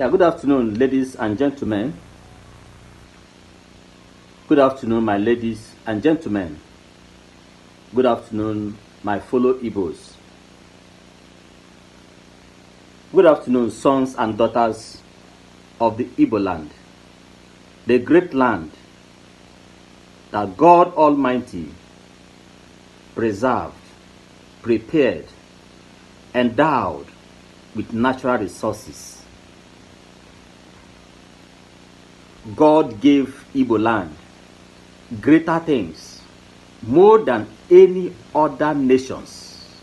Yeah, good afternoon, ladies and gentlemen. Good afternoon, my ladies and gentlemen. Good afternoon, my fellow Igbos. Good afternoon, sons and daughters of the Igbo land, the great land that God Almighty preserved, prepared, endowed with natural resources. God gave Igbo land greater things more than any other nations,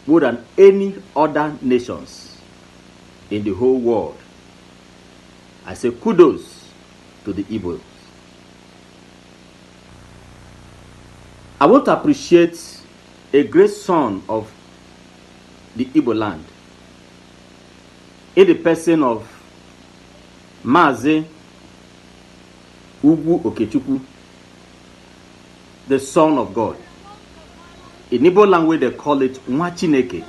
more than any other nations in the whole world. I say kudos to the Igbos. I want to appreciate a great son of the Igbo land in the person of Chukwu Ugwoke Chukwu, the Son of God. In Igbo language they call it Nwa Chineke,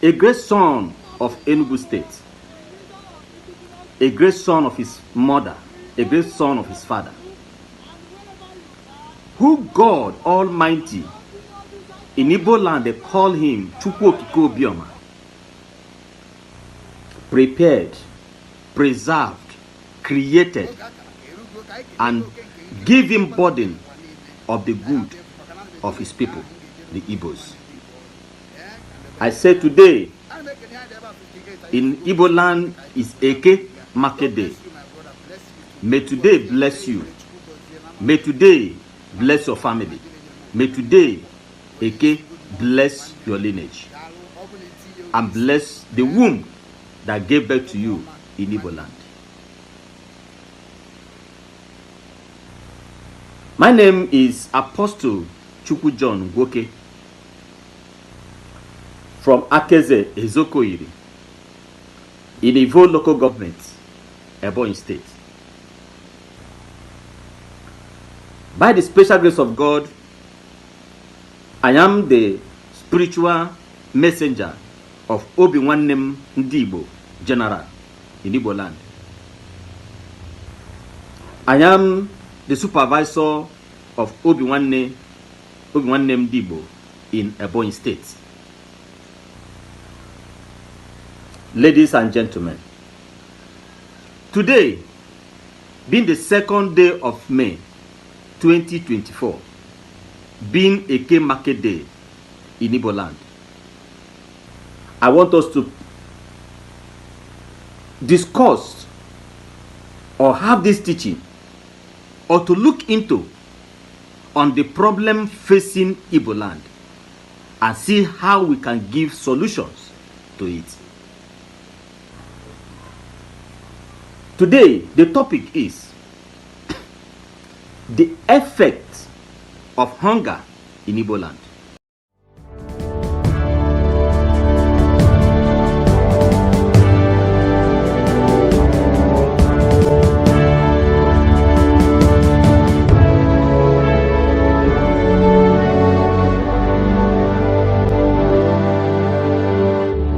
a great son of Enugu State, a great son of his mother, a great son of his father, who God Almighty, in Igbo land they call him Chukwu Ugwoke Obinwannem, prepared, preserved, created, and give him burden of the good of his people, the Igbos. I say today, in Igbo land is Eke Market Day. May today bless you. May today bless your family. May today Eke bless your lineage and bless the womb that gave birth to you in Igbo land. My name is Apostle Chukwu Ugwoke from Akeze Ezokoiri in Ivo local government, Ebonyi State. By the special grace of God, I am the spiritual messenger of Obinwannem Igbo General in Igbo land. I am the supervisor of Obinwannem Igbo in Ebonyi State. Ladies and gentlemen, today, being the second day of May 2024, being Eke Market Day in Igbo land, I want us to discuss or have this teaching or to look into on the problem facing Igbo land and see how we can give solutions to it. Today, the topic is the effect of hunger in Igbo land.